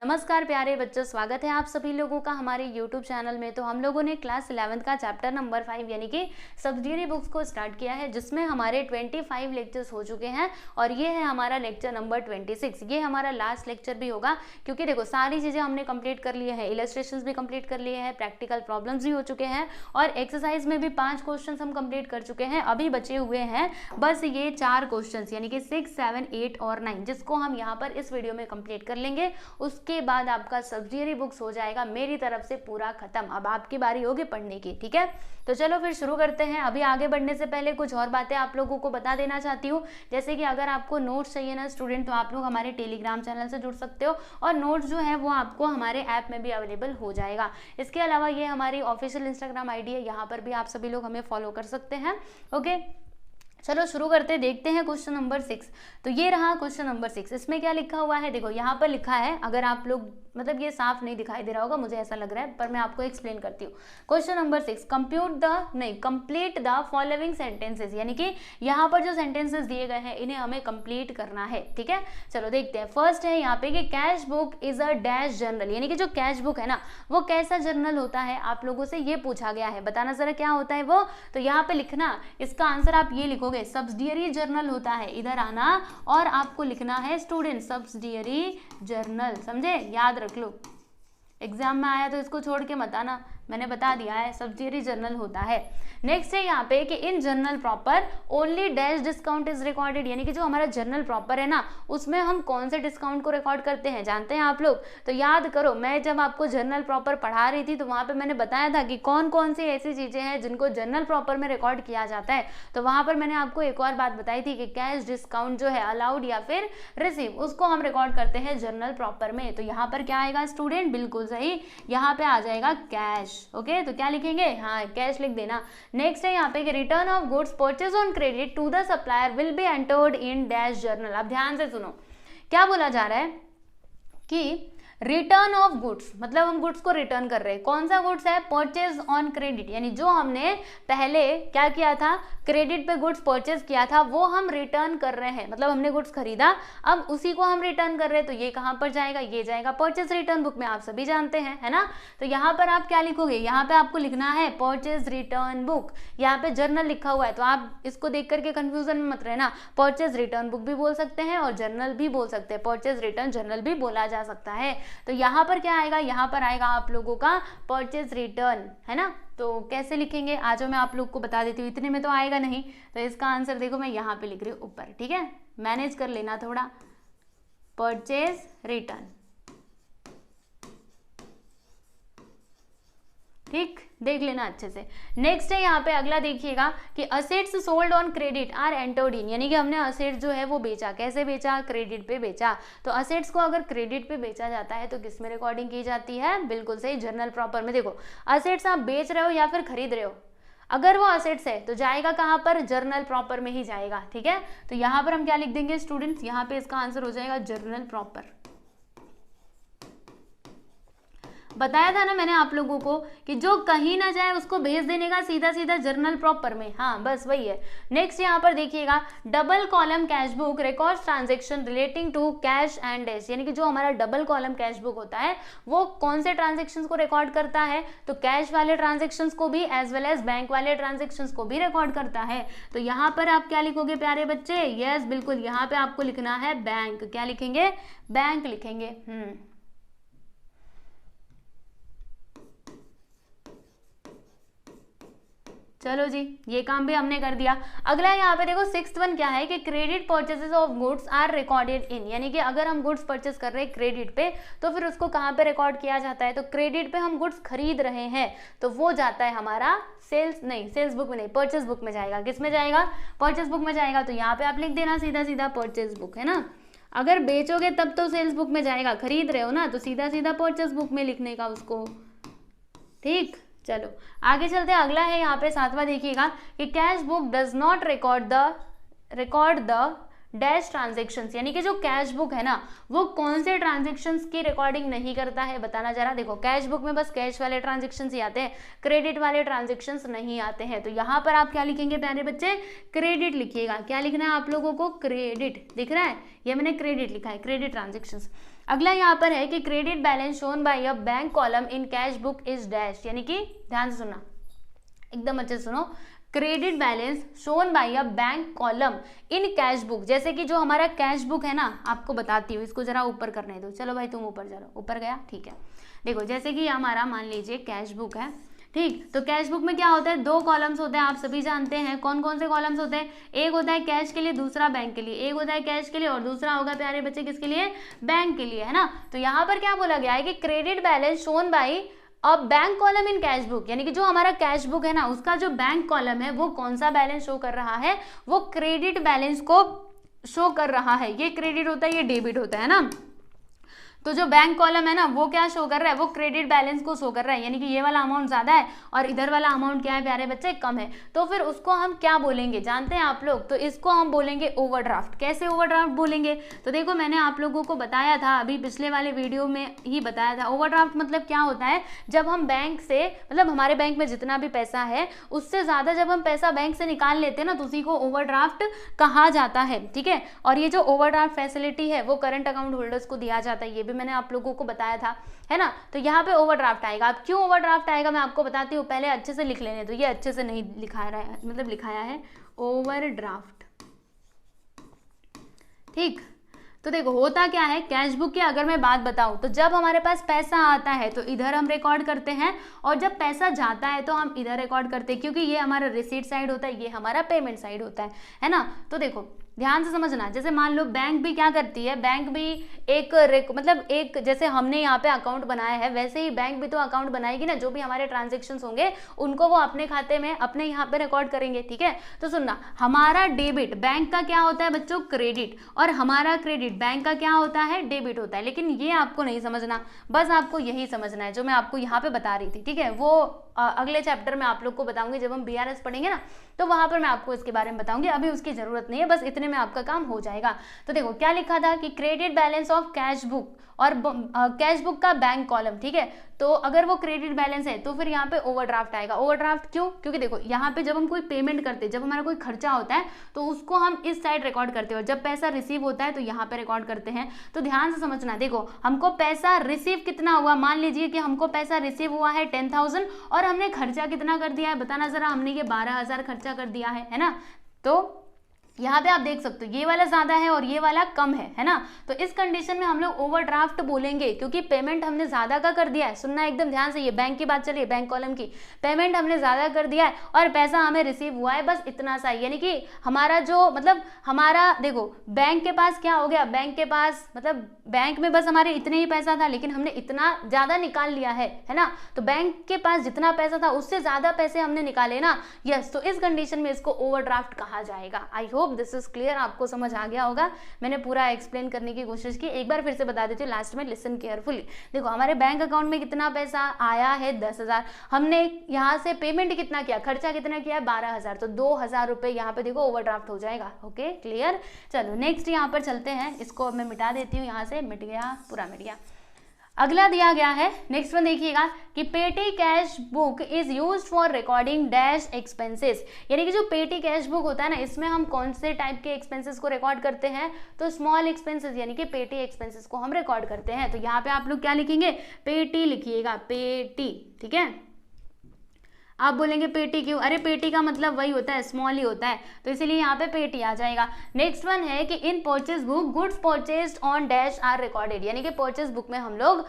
नमस्कार प्यारे बच्चों, स्वागत है आप सभी लोगों का हमारे YouTube चैनल में। तो हम लोगों ने क्लास 11th का चैप्टर नंबर 5 यानी कि सब्सिडियरी बुक्स को स्टार्ट किया है, जिसमें हमारे 25 लेक्चर्स हो चुके हैं और ये है हमारा लेक्चर नंबर 26। ये हमारा लास्ट लेक्चर भी होगा क्योंकि देखो सारी चीज़ें हमने कंप्लीट कर लिए हैं, इलस्ट्रेशंस भी कंप्लीट कर लिए हैं, प्रैक्टिकल प्रॉब्लम्स भी हो चुके हैं और एक्सरसाइज में भी 5 क्वेश्चन हम कंप्लीट कर चुके हैं। अभी बचे हुए हैं बस ये 4 क्वेश्चन यानी कि 6, 7, 8 और 9, जिसको हम यहाँ पर इस वीडियो में कंप्लीट कर लेंगे। के बाद आपका सब्सिडियरी बुक्स हो जाएगा मेरी तरफ से पूरा खत्म। अब आपकी बारी होगी पढ़ने की, ठीक है। तो चलो फिर शुरू करते हैं। अभी आगे बढ़ने से पहले कुछ और बातें आप लोगों को बता देना चाहती हूँ, जैसे कि अगर आपको नोट्स चाहिए ना स्टूडेंट, तो आप लोग हमारे टेलीग्राम चैनल से जुड़ सकते हो और नोट्स जो है वो आपको हमारे ऐप में भी अवेलेबल हो जाएगा। इसके अलावा ये हमारी ऑफिशियल इंस्टाग्राम आईडी है, यहाँ पर भी आप सभी लोग हमें फॉलो कर सकते हैं। ओके, चलो शुरू करते, देखते हैं क्वेश्चन नंबर 6। तो ये रहा क्वेश्चन नंबर 6। इसमें क्या लिखा हुआ है, देखो यहाँ पर लिखा है, अगर आप लोग मतलब ये साफ नहीं दिखाई दे रहा होगा, मुझे ऐसा लग रहा है, पर मैं आपको एक्सप्लेन करती हूँ। Question number 6, complete the following sentences, यानी कि यहाँ पर जो सेंटेंसेस दिए गए हैं इन्हें हमें कंप्लीट करना है, ठीक है। चलो देखते हैं। फर्स्ट है यहाँ पे कि cash book is a dash journal, यानी कि जो कैश बुक है ना वो कैसा जर्नल होता है, आप लोगों से ये पूछा गया है, बताना जरा क्या होता है वो। तो यहाँ पे लिखना, इसका आंसर आप ये लिखोगे, सब्सिडियरी जर्नल होता है। इधर आना और आपको लिखना है स्टूडेंट सब्सिडियरी जर्नल, समझे, याद रख लो। एग्जाम में आया तो इसको छोड़ के मत आना, मैंने बता दिया है सब्सिडियरी जर्नल होता है। नेक्स्ट है यहाँ पे कि in journal proper only dash discount is recorded, यानी कि जो हमारा जर्नल प्रॉपर है ना उसमें हम कौन से डिस्काउंट को रिकॉर्ड करते हैं जानते हैं आप लोग। तो याद करो, मैं जब आपको जर्नल प्रॉपर पढ़ा रही थी तो वहां पे मैंने बताया था कि कौन कौन सी ऐसी चीजें हैं जिनको जर्नल प्रॉपर में रिकॉर्ड किया जाता है। तो वहां पर मैंने आपको एक और बात बताई थी कि कैश डिस्काउंट जो है अलाउड या फिर रिसीव, उसको हम रिकॉर्ड करते हैं जर्नल प्रॉपर में। तो यहाँ पर क्या आएगा स्टूडेंट, बिल्कुल सही, यहाँ पे आ जाएगा कैश। ओके, तो क्या लिखेंगे, हाँ कैश लिख देना। नेक्स्ट है यहाँ पे कि return of goods purchase on credit to the supplier will be entered in dash journal. अब ध्यान से सुनो, क्या बोला जा रहा है कि रिटर्न ऑफ गुड्स, मतलब हम गुड्स को रिटर्न कर रहे हैं। कौन सा गुड्स है, परचेज ऑन क्रेडिट, यानी जो हमने पहले क्या किया था, क्रेडिट पे गुड्स परचेज किया था वो हम रिटर्न कर रहे हैं, मतलब हमने गुड्स खरीदा अब उसी को हम रिटर्न कर रहे हैं। तो ये कहां पर जाएगा, ये जाएगा परचेज रिटर्न बुक में, आप सभी जानते हैं, है ना। तो यहाँ पर आप क्या लिखोगे, यहाँ पे आपको लिखना है परचेज रिटर्न बुक। यहाँ पे जर्नल लिखा हुआ है तो आप इसको देख करके कंफ्यूजन में मत रहना, परचेज रिटर्न बुक भी बोल सकते हैं और जर्नल भी बोल सकते हैं, परचेज रिटर्न जर्नल भी बोला जा सकता है। तो यहाँ पर क्या आएगा, यहाँ पर आएगा आप लोगों का परचेज रिटर्न, है ना। तो कैसे लिखेंगे आज मैं आप लोग को बता देती हूँ, इतने में तो आएगा नहीं। तो इसका आंसर देखो मैं यहाँ पे लिख रही हूँ ऊपर, ठीक है, मैनेज कर लेना थोड़ा, परचेज रिटर्न, ठीक, देख लेना अच्छे से। नेक्स्ट है यहाँ पे अगला देखिएगा कि assets sold on credit are entered in, यानी कि हमने असेट्स जो है वो बेचा, कैसे बेचा, क्रेडिट पे बेचा। तो असेट्स को अगर क्रेडिट पे बेचा जाता है तो किस में रिकॉर्डिंग की जाती है, बिल्कुल सही, जर्नल प्रॉपर में। देखो असेट्स आप बेच रहे हो या फिर खरीद रहे हो, अगर वो असेट्स है तो जाएगा कहाँ पर, जर्नल प्रॉपर में ही जाएगा, ठीक है। तो यहाँ पर हम क्या लिख देंगे स्टूडेंट्स, यहाँ पे इसका आंसर हो जाएगा जर्नल प्रॉपर। बताया था ना मैंने आप लोगों को कि जो कहीं ना जाए उसको भेज देने का सीधा सीधा जर्नल प्रॉपर में, हाँ बस वही है। नेक्स्ट यहाँ पर देखिएगा, double column cash book records transaction relating to cash and dash, यानी कि जो हमारा डबल कॉलम कैश बुक होता है वो कौन से ट्रांजेक्शन्स को रिकॉर्ड करता है, तो कैश वाले ट्रांजेक्शन्स को भी एज वेल एज बैंक वाले ट्रांजेक्शन्स को भी रिकॉर्ड करता है। तो यहाँ पर आप क्या लिखोगे प्यारे बच्चे, यस बिल्कुल, यहाँ पे आपको लिखना है बैंक, क्या लिखेंगे, बैंक लिखेंगे। चलो जी, ये काम भी हमने कर दिया। अगला यहाँ पे देखो 6th वन क्या है कि credit purchases of goods are recorded in, यानी कि अगर हम गुड्स परचेज कर रहे हैं क्रेडिट पे तो फिर उसको कहाँ पे रिकॉर्ड किया जाता है, तो क्रेडिट पे हम गुड्स खरीद रहे हैं तो वो जाता है हमारा सेल्स बुक में नहीं, परचेज बुक में जाएगा। किस में जाएगा, परचेज बुक में जाएगा। तो यहाँ पे आप लिख देना सीधा सीधा परचेज बुक, है ना। अगर बेचोगे तब तो सेल्स बुक में जाएगा, खरीद रहे हो ना तो सीधा सीधा परचेज बुक में लिखने का उसको, ठीक। चलो आगे चलते हैं। अगला है यहाँ पे 7वां देखिएगा कि cash book does not record the dash transactions, यानी कि जो कैश बुक है ना वो कौन से ट्रांजेक्शन्स की रिकॉर्डिंग नहीं करता है, बताना जरा। देखो कैश बुक में बस कैश वाले ट्रांजेक्शन्स ही आते हैं, क्रेडिट वाले ट्रांजेक्शन्स नहीं आते हैं। तो यहाँ पर आप क्या लिखेंगे प्यारे बच्चे, क्रेडिट लिखिएगा। क्या लिखना है आप लोगों को, क्रेडिट, दिख रहा है, ये मैंने क्रेडिट लिखा है, क्रेडिट ट्रांजेक्शन्स। अगला यहाँ पर है कि credit balance shown by a bank column in cash book is dash, यानी कि ध्यान से सुनना, एकदम अच्छे से सुनो। Credit balance shown by a bank column in cash book, जैसे कि जो हमारा कैश बुक है ना, आपको बताती हूँ, इसको जरा ऊपर करने दो। चलो भाई तुम ऊपर चलो, ऊपर गया, ठीक है। देखो जैसे कि हमारा मान लीजिए कैश बुक है, ठीक, तो कैश बुक में क्या होता है, 2 कॉलम्स होते हैं, आप सभी जानते हैं। कौन कौन से कॉलम्स होते हैं, एक होता है कैश के लिए, दूसरा बैंक के लिए। एक होता है कैश के लिए और दूसरा होगा प्यारे बच्चे किसके लिए, बैंक के लिए, है ना। तो यहाँ पर क्या बोला गया है कि क्रेडिट बैलेंस शोन बाय अब bank column in cash book, यानी कि जो हमारा कैश बुक है ना, उसका जो बैंक कॉलम है वो कौन सा बैलेंस शो कर रहा है, वो क्रेडिट बैलेंस को शो कर रहा है। ये क्रेडिट होता है, ये डेबिट होता है ना। तो जो बैंक कॉलम है ना वो क्या शो कर रहा है, वो क्रेडिट बैलेंस को शो कर रहा है, यानी कि ये वाला अमाउंट ज्यादा है और इधर वाला अमाउंट क्या है प्यारे बच्चे, कम है। तो फिर उसको हम क्या बोलेंगे जानते हैं आप लोग, तो इसको हम बोलेंगे ओवरड्राफ्ट। कैसे ओवरड्राफ्ट बोलेंगे, तो देखो मैंने आप लोगों को बताया था, अभी पिछले वाले वीडियो में ही बताया था। ओवरड्राफ्ट मतलब क्या होता है, जब हम बैंक से, मतलब हमारे बैंक में जितना भी पैसा है उससे ज्यादा जब हम पैसा बैंक से निकाल लेते हैं ना, तो उसी को ओवरड्राफ्ट कहा जाता है, ठीक है। और ये जो ओवरड्राफ्ट फैसिलिटी है वो करंट अकाउंट होल्डर्स को दिया जाता है, ये भी मैंने आप लोगों को बताया था, है ना। तो यहाँ पे ओवरड्राफ्ट आएगा। अब क्यों ओवरड्राफ्ट आएगा मैं आपको बताती हूँ, पहले अच्छे से लिख लेने। तो ये अच्छे से नहीं लिखाया है, मतलब लिखाया है ओवरड्राफ्ट, ठीक। तो देखो होता क्या है, कैश बुक की अगर मैं बात बताऊं तो जब हमारे पास पैसा आता है तो इधर हम रिकॉर्ड करते हैं, और जब पैसा जाता है तो हम इधर रिकॉर्ड करते हैं, क्योंकि ये हमारा रिसीट साइड होता है, ये हमारा पेमेंट साइड होता है ना। तो देखो ध्यान से समझना, जैसे मान लो बैंक भी क्या करती है, बैंक भी मतलब एक जैसे हमने यहाँ पे अकाउंट बनाया है वैसे ही बैंक भी तो अकाउंट बनाएगी ना, जो भी हमारे ट्रांजेक्शन्स होंगे उनको वो अपने खाते में अपने यहाँ पे रिकॉर्ड करेंगे, ठीक है। तो सुनना, हमारा डेबिट बैंक का क्या होता है बच्चों, क्रेडिट, और हमारा क्रेडिट बैंक का क्या होता है, डेबिट होता है। लेकिन ये आपको नहीं समझना, बस आपको यही समझना है जो मैं आपको यहाँ पे बता रही थी, ठीक है। वो अगले चैप्टर में आप लोग को बताऊंगी, जब हम BRS पढ़ेंगे ना तो वहां पर मैं आपको इसके बारे में बताऊंगी, अभी उसकी जरूरत नहीं है, बस इतने में आपका काम हो जाएगा। तो देखो क्या लिखा था कि credit balance of cash book और कैश बुक का बैंक कॉलम, ठीक है। तो अगर वो क्रेडिट बैलेंस है तो फिर यहाँ पे ओवरड्राफ्ट आएगा। ओवरड्राफ्ट क्यों, क्योंकि देखो यहाँ पे जब हम कोई पेमेंट करते हैं, जब हमारा कोई खर्चा होता है तो उसको हम इस साइड रिकॉर्ड करते हैं, और जब पैसा रिसीव होता है तो यहाँ पे रिकॉर्ड करते हैं। तो ध्यान से समझना, देखो हमको पैसा रिसीव कितना हुआ, मान लीजिए कि हमको पैसा रिसीव हुआ है 10,000 और हमने खर्चा कितना कर दिया है, बताना जरा, हमने ये 12,000 खर्चा कर दिया है ना। तो यहाँ पे आप देख सकते हो ये वाला ज्यादा है और ये वाला कम है ना। तो इस कंडीशन में हम लोग ओवरड्राफ्ट बोलेंगे, क्योंकि पेमेंट हमने ज्यादा का कर दिया है। सुनना एकदम ध्यान से, ये बैंक की बात चलिए, बैंक कॉलम की, पेमेंट हमने ज्यादा कर दिया है और पैसा हमें रिसीव हुआ है बस इतना सा, यानी कि हमारा जो मतलब हमारा देखो बैंक के पास क्या हो गया, बैंक के पास मतलब बैंक में बस हमारे इतने ही पैसा था, लेकिन हमने इतना ज्यादा निकाल लिया है ना। तो बैंक के पास जितना पैसा था उससे ज्यादा पैसे हमने निकाले ना, यस। तो इस कंडीशन में इसको ओवरड्राफ्ट कहा जाएगा। I hope this is clear, आपको समझ आ गया होगा। मैंने पूरा एक्सप्लेन करने की कोशिश की, एक बार फिर से बता देती हूँ लास्ट में, लिसन केयरफुली। देखो हमारे बैंक अकाउंट में कितना पैसा आया है, 10,000। हमने यहाँ से पेमेंट कितना किया, खर्चा कितना किया, 12,000। तो 2,000 रुपए यहाँ पे देखो ओवरड्राफ्ट हो जाएगा। Okay clear. चलो नेक्स्ट यहाँ पर चलते हैं, इसको मैं मिटा देती हूँ, यहाँ से मिट गया, पूरा मिट गया। अगला दिया गया है, नेक्स्ट वन देखिएगा कि पेटी cash book is used for recording dash expenses, यानी कि जो पेटी कैश बुक होता है ना, इसमें हम कौन से टाइप के एक्सपेंसेस को रिकॉर्ड करते हैं, तो स्मॉल एक्सपेंसेस यानी कि पेटी एक्सपेंसेस को हम रिकॉर्ड करते हैं। तो यहाँ पे आप लोग क्या लिखेंगे, पेटी लिखिएगा, पेटी, ठीक है। आप बोलेंगे पेटी क्यों, अरे पेटी का मतलब वही होता है, स्मॉल ही होता है, तो इसीलिए यहाँ पे पेटी आ जाएगा। नेक्स्ट वन है कि in purchase book goods purchased on dash are recorded, यानी कि परचेज बुक में हम लोग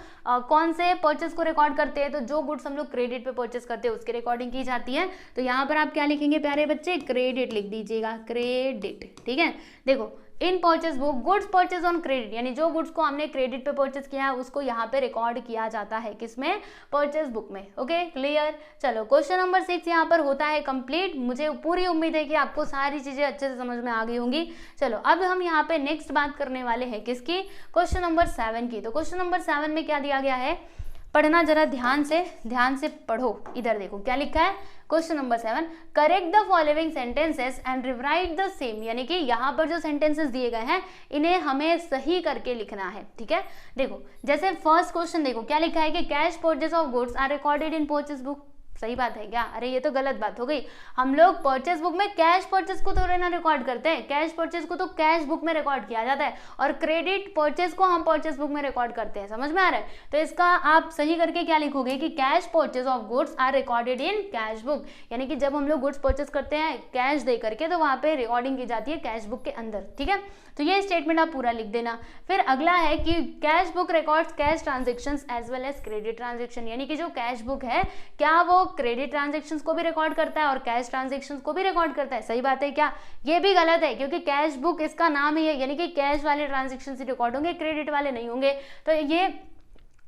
कौन से परचेज को रिकॉर्ड करते हैं, तो जो गुड्स हम लोग क्रेडिट पे परचेज करते हैं उसकी रिकॉर्डिंग की जाती है। तो यहाँ पर आप क्या लिखेंगे प्यारे बच्चे, क्रेडिट लिख दीजिएगा, क्रेडिट, ठीक है। देखो इन purchase book goods purchase on credit, यानी जो गुड्स को हमने क्रेडिट पे परचेज किया है उसको यहाँ पे रिकॉर्ड किया जाता है, किसमें, परचेज बुक में। Okay clear. चलो क्वेश्चन नंबर 6 यहाँ पर होता है कंप्लीट। मुझे पूरी उम्मीद है कि आपको सारी चीजें अच्छे से समझ में आ गई होंगी। चलो अब हम यहाँ पे नेक्स्ट बात करने वाले हैं किसकी, क्वेश्चन नंबर 7 की। तो क्वेश्चन नंबर 7 में क्या दिया गया है, पढ़ना जरा ध्यान से पढ़ो। इधर देखो क्या लिखा है, question number 7, correct the following sentences and rewrite the same, यानी कि यहाँ पर जो सेंटेंसेस दिए गए हैं इन्हें हमें सही करके लिखना है, ठीक है। देखो जैसे फर्स्ट क्वेश्चन देखो क्या लिखा है कि cash purchase of goods are recorded in purchase book, सही बात है क्या? अरे ये तो गलत बात हो गई। हम लोग परचेज बुक में कैश परचेज को थोड़े ना रिकॉर्ड करते हैं, कैश परचेज को तो कैश बुक में रिकॉर्ड किया जाता है और क्रेडिट परचेज को हम परचेज बुक में रिकॉर्ड करते हैं। समझ में आ रहा है? तो इसका आप सही करके क्या लिखोगे कि cash purchase of goods are recorded in cash book, यानी कि जब हम लोग गुड्स परचेज करते हैं कैश दे करके तो वहां पे रिकॉर्डिंग की जाती है कैश बुक के अंदर। ठीक है, तो ये स्टेटमेंट आप पूरा लिख देना। फिर अगला है कि cash book records cash transactions as well as credit transaction, यानी कि जो कैश बुक है क्या वो क्रेडिट ट्रांजेक्शंस को भी रिकॉर्ड करता है और कैश ट्रांजेक्शंस को भी रिकॉर्ड करता है। सही बात है क्या? ये भी गलत है, क्योंकि कैश बुक इसका नाम ही है, यानी कि कैश वाले ट्रांजेक्शन ही रिकॉर्ड होंगे, क्रेडिट वाले नहीं होंगे।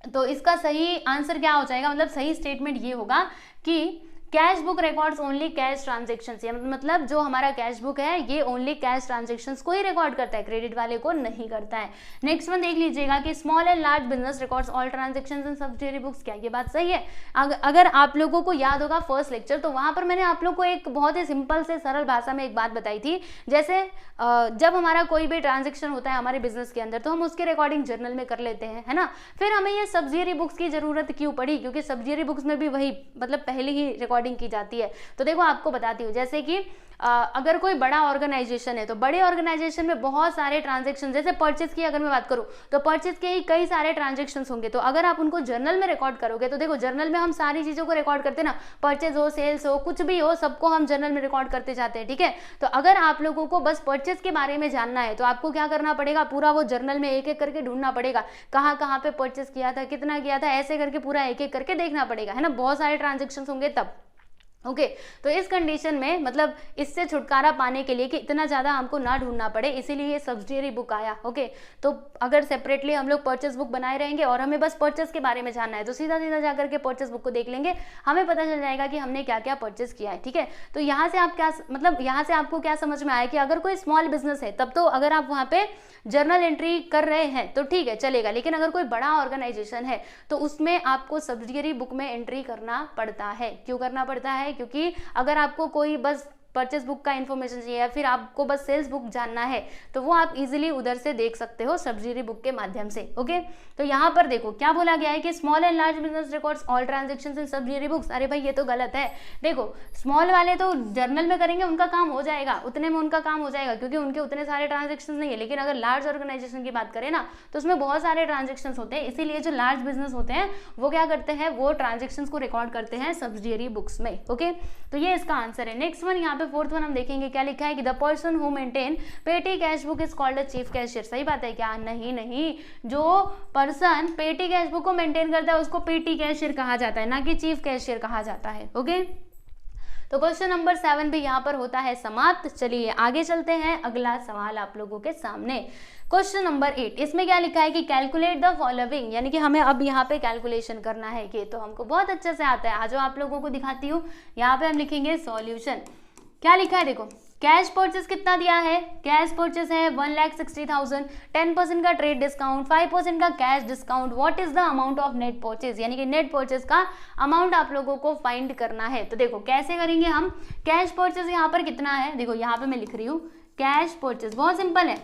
तो इसका सही आंसर क्या हो जाएगा, मतलब सही स्टेटमेंट ये होगा कि cash book records only cash transactions, मतलब जो हमारा कैश बुक है ये ओनली कैश ट्रांजेक्शंस को ही रिकॉर्ड करता है, क्रेडिट वाले को नहीं करता है। नेक्स्ट वन देख लीजिएगा कि small and large business records all transactions in subsidiary books. क्या ये बात सही है? अगर आप लोगों को याद होगा फर्स्ट लेक्चर, तो वहां पर मैंने आप लोग को एक बहुत ही सिंपल से सरल भाषा में एक बात बताई थी, जैसे जब हमारा कोई भी ट्रांजेक्शन होता है हमारे बिजनेस के अंदर तो हम उसकी रिकॉर्डिंग जर्नल में कर लेते हैं, है ना। फिर हमें ये सब्सिडियरी बुक्स की जरूरत क्यों पड़ी? क्योंकि सब्सिडियरी बुक्स में भी वही मतलब पहले ही रिकॉर्डिंग की जाती है। तो देखो आपको बताती हूँ, जैसे कि अगर कोई बड़ा ऑर्गेनाइजेशन है तो बड़े ऑर्गेनाइजेशन में बहुत सारे ट्रांजेक्शन, जैसे परचेज की अगर मैं बात करूं तो परचेज के ही कई सारे ट्रांजेक्शन होंगे। तो अगर आप उनको जर्नल में रिकॉर्ड करोगे तो देखो जर्नल में हम सारी चीजों को रिकॉर्ड करते हैं ना, परचेज हो, सेल्स हो, कुछ भी हो, सबको हम जर्नल में रिकॉर्ड करते जाते हैं। ठीक है, तो अगर आप लोगों को बस परचेज के बारे में जानना है तो आपको क्या करना पड़ेगा, पूरा वो जर्नल में एक एक करके ढूंढना पड़ेगा, कहाँ कहाँ पे परचेज किया था, कितना किया था, ऐसे करके पूरा एक एक करके देखना पड़ेगा, है ना। बहुत सारे ट्रांजेक्शन होंगे तब। ओके तो इस कंडीशन में मतलब इससे छुटकारा पाने के लिए कि इतना ज़्यादा हमको ना ढूंढना पड़े, इसीलिए ये सब्सिडियरी बुक आया। ओके तो अगर सेपरेटली हम लोग परचेस बुक बनाए रहेंगे और हमें बस परचेस के बारे में जानना है तो सीधा सीधा जाकर के परचेस बुक को देख लेंगे, हमें पता चल जाएगा कि हमने क्या क्या परचेस किया है। ठीक है, तो यहाँ से आप क्या मतलब यहाँ से आपको क्या समझ में आया कि अगर कोई स्मॉल बिजनेस है तब तो अगर आप वहाँ पे जर्नल एंट्री कर रहे हैं तो ठीक है चलेगा, लेकिन अगर कोई बड़ा ऑर्गेनाइजेशन है तो उसमें आपको सब्सिडियरी बुक में एंट्री करना पड़ता है। क्यों करना पड़ता है? क्योंकि अगर आपको कोई बस परचेस बुक का इन्फॉर्मेशन चाहिए या फिर आपको बस सेल्स बुक जानना है तो वो आप इजीली उधर से देख सकते हो सब्सिडियरी बुक के माध्यम से। ओके तो यहाँ पर देखो क्या बोला गया है कि small and large business records all transactions in subsidiary books. अरे भाई ये तो गलत है। देखो स्मॉल वाले तो जर्नल में करेंगे, उनका काम हो जाएगा, उतने में उनका काम हो जाएगा क्योंकि उनके उतने सारे ट्रांजेक्शन नहीं है। लेकिन अगर लार्ज ऑर्गेनाइजेशन की बात करें ना तो उसमें बहुत सारे ट्रांजेक्शन होते हैं, इसीलिए जो लार्ज बिजनेस होते हैं वो क्या करते हैं, वो ट्रांजेक्शन को रिकॉर्ड करते हैं सब्सिडियरी बुक्स में। ओके तो ये इसका आंसर है। नेक्स्ट वन यहाँ पे फोर्थ वन हम देखेंगे क्या लिखा है कि द पर्सन हु मेंटेन पेटी cash book is called a chief cashier. सही बात है क्या? नहीं नहीं, जो पर्सन पेटी कैश बुक को मेंटेन करता है उसको पेटी कैशियर कहा जाता है, ना कि चीफ कैशियर कहा जाता है। ओके तो क्वेश्चन नंबर 7 भी यहाँ पर होता है समाप्त। चलिए आगे चलते हैं, अगला सवाल आप लोगों के सामने क्वेश्चन नंबर 8। इसमें क्या लिखा है कि कैलकुलेट द फॉलोइंग, यानी कि हमें अब यहाँ पे कैलकुलेशन करना है। कि तो हमको बहुत अच्छे से आता है, आज आप लोगों को दिखाती हूँ। यहाँ पे हम लिखेंगे सॉल्यूशन। क्या लिखा है देखो, कैश परचेस कितना दिया है, कैश परचेस है 1,60,000, 10% का ट्रेड डिस्काउंट, 5% का cash discount, what is the amount of net purchase, यानी कि नेट परचेस का अमाउंट आप लोगों को फाइंड करना है। तो देखो कैसे करेंगे हम, कैश परचेस यहाँ पर कितना है, देखो यहाँ पे मैं लिख रही हूँ कैश परचेस, बहुत सिंपल है।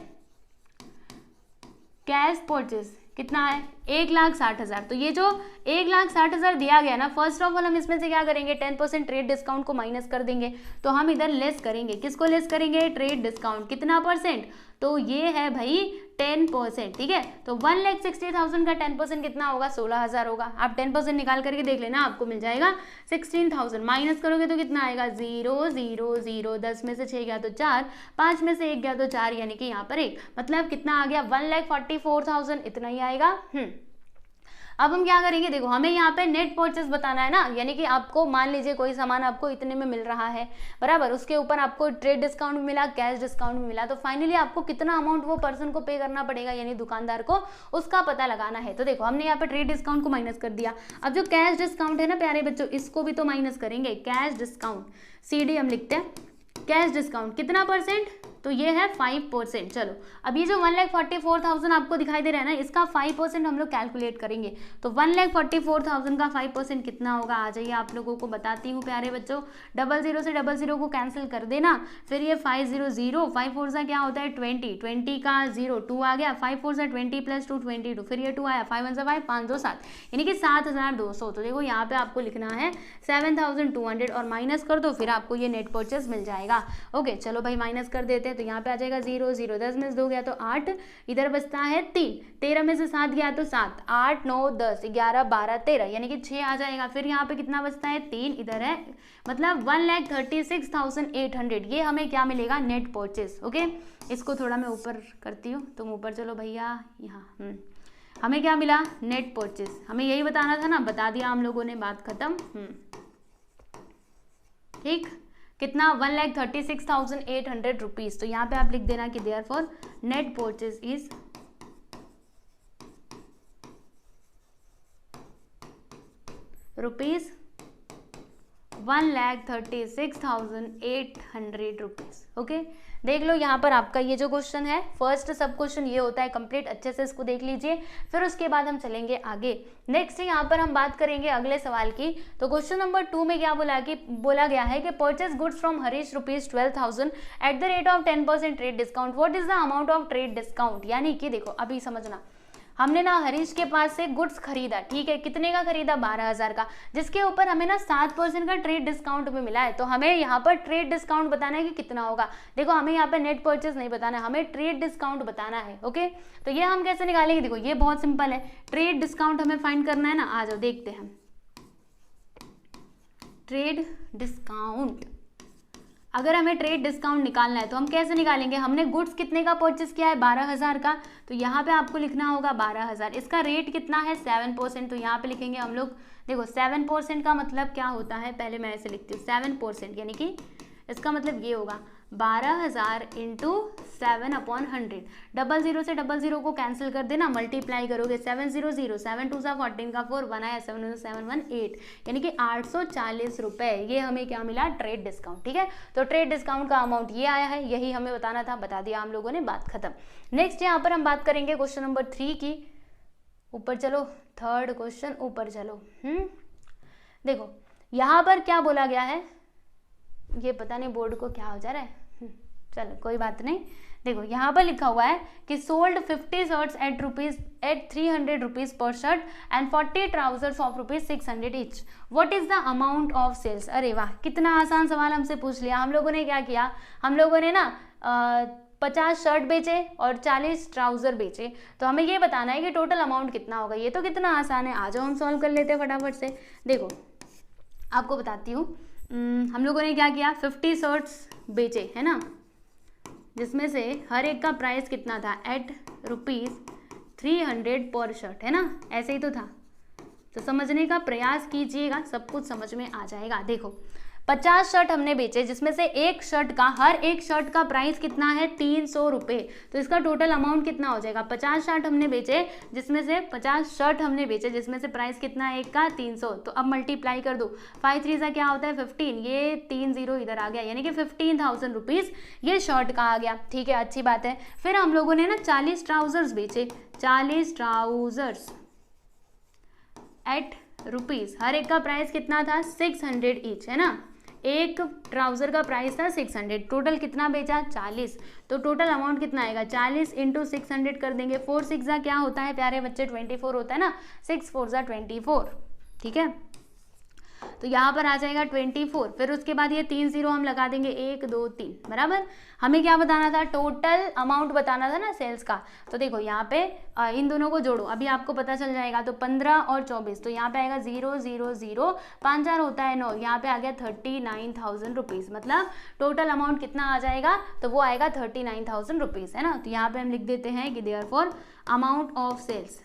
कैश परचेस कितना है 1,60,000। तो ये जो 1,60,000 दिया गया ना, फर्स्ट ऑफ ऑल हम इसमें से क्या करेंगे, 10% ट्रेड डिस्काउंट को माइनस कर देंगे। तो हम इधर लेस करेंगे, किसको लेस करेंगे, ट्रेड डिस्काउंट। कितना परसेंट, तो ये है भाई 10%। ठीक है, तो 1,60,000 का 10% कितना होगा, 16,000 होगा। आप 10% निकाल करके देख लेना, आपको मिल जाएगा 16,000। माइनस करोगे तो कितना आएगा, 0 0 0, 10 में से 6 गया तो 4, 5 में से 1 गया तो 4, यानी कि यहाँ पर 1, मतलब कितना आ गया 1,44,000, इतना ही आएगा। अब हम क्या करेंगे, देखो हमें यहाँ पे नेट परचेस बताना है ना, यानी कि आपको मान लीजिए कोई सामान आपको इतने में मिल रहा है बराबर, उसके ऊपर आपको ट्रेड डिस्काउंट भी मिला, कैश डिस्काउंट भी मिला, तो फाइनली आपको कितना अमाउंट वो पर्सन को पे करना पड़ेगा, यानी दुकानदार को, उसका पता लगाना है। तो देखो हमने यहाँ पे ट्रेड डिस्काउंट को माइनस कर दिया। अब जो कैश डिस्काउंट है ना प्यारे बच्चों, इसको भी तो माइनस करेंगे। कैश डिस्काउंट CD हम लिखते हैं, कैश डिस्काउंट कितना परसेंट, तो ये है 5%। चलो अब ये जो 1,44,000 आपको दिखाई दे रहा है ना, इसका 5% हम लोग कैलकुलेट करेंगे। तो 1,44,000 का 5% कितना होगा, आ जाइए आप लोगों को बताती हूँ प्यारे बच्चों। 00 से 00 को कैंसिल कर देना, फिर ये 500, 5 4 सा क्या होता है 20, 20 का 0 2 आ गया, 5 4 सा 20 + 2 22, फिर ये 2 आया, 5 1 5 5 2 7, यानी कि 7,200। तो देखो यहाँ पे आपको लिखना है 7,200 और माइनस कर दो, फिर आपको ये नेट परचेस मिल जाएगा। ओके चलो भाई माइनस कर देते हैं, तो यहाँ पे आ जाएगा 0 0, 10 में से 2 गया तो 8, इधर बचता है 3, 13 में से 7 गया तो 7, 8 9 10 11 12 13, यानी कि 6 आ जाएगा। फिर यहाँ पे कितना बचता है 3, इधर है, मतलब 1,36,800 ये हमें क्या मिलेगा, नेट परचेस। ओके इसको थोड़ा मैं ऊपर करती हूँ, तुम ऊपर चलो भैया, यहाँ हमें क्या मिला, नेट परचेस। हमें यही बताना था ना, बता दिया हम लोगों ने, बात खत्म। ठीक, कितना 1,36,800 रुपीज। तो यहाँ पे आप लिख देना कि therefore net purchase is rupees 1,36,800 rupees. Okay देख लो यहाँ पर आपका ये जो क्वेश्चन है, फर्स्ट सब क्वेश्चन ये होता है कंप्लीट, अच्छे से इसको देख लीजिए, फिर उसके बाद हम चलेंगे आगे। नेक्स्ट यहाँ पर हम बात करेंगे अगले सवाल की। तो क्वेश्चन नंबर 2 में क्या बोला गया है कि purchase goods from Harish ₹12,000 at the rate of 10% trade discount, what is the amount of trade discount. यानी कि देखो अभी समझना, हमने ना हरीश के पास से गुड्स खरीदा, ठीक है, कितने का खरीदा, 12,000 का, जिसके ऊपर हमें ना 7% का ट्रेड डिस्काउंट भी मिला है। तो हमें यहाँ पर ट्रेड डिस्काउंट बताना है कि कितना होगा। देखो हमें यहाँ पे नेट परचेस नहीं बताना है, हमें ट्रेड डिस्काउंट बताना है। ओके तो ये हम कैसे निकालेंगे, देखो ये बहुत सिंपल है, ट्रेड डिस्काउंट हमें फाइंड करना है ना, आ जाओ देखते हैं। ट्रेड डिस्काउंट, अगर हमें ट्रेड डिस्काउंट निकालना है तो हम कैसे निकालेंगे, हमने गुड्स कितने का परचेस किया है, 12,000 का, तो यहाँ पे आपको लिखना होगा 12,000, इसका रेट कितना है 7%, तो यहाँ पे लिखेंगे हम लोग। देखो 7% का मतलब क्या होता है, पहले मैं ऐसे लिखती हूँ 7%, यानी कि इसका मतलब ये होगा 12,000 इंटू 7/100। 00 से 00 को कैंसिल कर देना, मल्टीप्लाई करोगे 700, 7 2 14 का 4, 1 आया, 7 718, यानी कि 840 रुपए ये हमें क्या मिला, ट्रेड डिस्काउंट। ठीक है, तो ट्रेड डिस्काउंट का अमाउंट ये आया है, यही हमें बताना था, बता दिया हम लोगों ने, बात खत्म। नेक्स्ट यहाँ पर हम बात करेंगे क्वेश्चन नंबर 3 की। ऊपर चलो, थर्ड क्वेश्चन ऊपर चलो। देखो यहाँ पर क्या बोला गया है, ये पता नहीं बोर्ड को क्या हो जा रहा है, चलो कोई बात नहीं। देखो यहाँ पर लिखा हुआ है कि sold 50 shirts at 300 rupees per shirt and 40 trousers of ₹600 each, what is the amount of sales. अरे वाह, कितना आसान सवाल हमसे पूछ लिया। हम लोगों ने क्या किया, हम लोगों ने ना 50 शर्ट बेचे और 40 ट्राउजर बेचे, तो हमें ये बताना है कि टोटल अमाउंट कितना होगा। ये तो कितना आसान है, आ जाओ हम सॉल्व कर लेते हैं फटाफट से। देखो आपको बताती हूँ, हम लोगों ने क्या किया, 50 शर्ट्स बेचे है ना, जिसमें से हर एक का प्राइस कितना था, एट ₹300 पर शर्ट, है ना, ऐसे ही तो था। तो समझने का प्रयास कीजिएगा, सब कुछ समझ में आ जाएगा। देखो 50 शर्ट हमने बेचे, जिसमें से हर एक शर्ट का प्राइस कितना है, 300 रुपये। तो इसका टोटल अमाउंट कितना हो जाएगा, 50 शर्ट हमने बेचे, जिसमें से प्राइस कितना है, एक का 300। तो अब मल्टीप्लाई कर दो, 5 3 सा क्या होता है 15, ये 3 0 इधर आ गया, यानी कि 15,000 रुपीज़ ये शर्ट का आ गया। ठीक है, अच्छी बात है। फिर हम लोगों ने ना 40 ट्राउजर्स बेचे, 40 ट्राउजर्स एट रुपीज़, हर एक का प्राइस कितना था, 600 ईच, है ना, एक ट्राउजर का प्राइस था 600, टोटल कितना बेचा, 40। तो टोटल अमाउंट कितना आएगा, 40 इंटू 600 कर देंगे, 4 6 क्या होता है प्यारे बच्चे, 24 होता है ना, 6 4 24। ठीक है, तो यहाँ पर आ जाएगा 24। फिर उसके बाद ये 3 0 हम लगा देंगे, 1 2 3 बराबर। हमें क्या बताना था, टोटल अमाउंट बताना था ना सेल्स का। तो देखो यहाँ पे इन दोनों को जोड़ो, अभी आपको पता चल जाएगा। तो 15 और 24, तो यहाँ पे आएगा 0 0 0, 5 4 होता है 9, यहाँ पे आ गया 39,000 रुपीज़। मतलब टोटल अमाउंट कितना आ जाएगा, तो वो आएगा 39,000 रुपीज़, है ना। तो यहाँ पे हम लिख देते हैं कि therefore amount of sales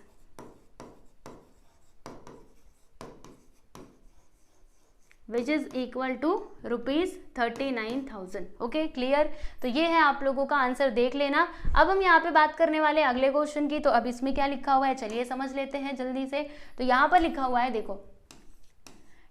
which is equal to ₹39,000। Okay clear. तो ये है आप लोगों का आंसर, देख लेना। अब हम यहाँ पे बात करने वाले अगले क्वेश्चन की। तो अब इसमें क्या लिखा हुआ है, चलिए समझ लेते हैं जल्दी से। तो यहाँ पर लिखा हुआ है, देखो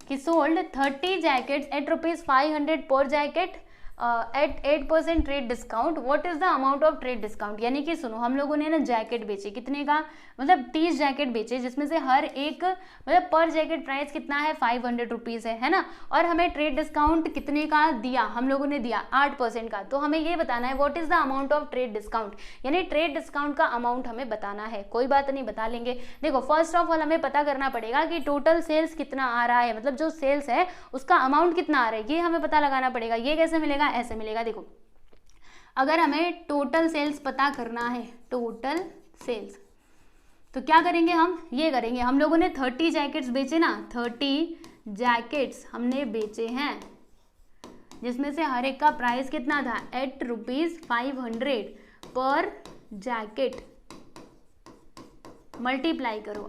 कि sold 30 jackets at ₹500 per jacket at 8% trade discount, what is the amount of trade discount. यानी कि सुनो, हम लोगों ने ना जैकेट बेचे, कितने का, मतलब 30 जैकेट बेचे, जिसमें से हर एक मतलब पर जैकेट प्राइस कितना है 500 रुपीज़ है ना, और हमें ट्रेड डिस्काउंट कितने का दिया, हम लोगों ने दिया 8% का। तो हमें ये बताना है what is the amount of trade discount, यानी ट्रेड डिस्काउंट का अमाउंट हमें बताना है। कोई बात नहीं, बता लेंगे। देखो फर्स्ट ऑफ ऑल हमें पता करना पड़ेगा कि टोटल सेल्स कितना आ रहा है, मतलब जो सेल्स है उसका अमाउंट कितना आ रहा है, ये हमें पता लगाना पड़ेगा। ये कैसे मिलेगा, ऐसे मिलेगा। देखो अगर हमें टोटल सेल्स पता करना है, टोटल सेल्स, तो क्या करेंगे हम, ये करेंगे, हम लोगों ने 30 जैकेट्स बेचे ना, 30 जैकेट्स हमने बेचे हैं, जिसमें से हर एक का प्राइस कितना था, 8 रुपीज़ 500 पर जैकेट। मल्टीप्लाई करो,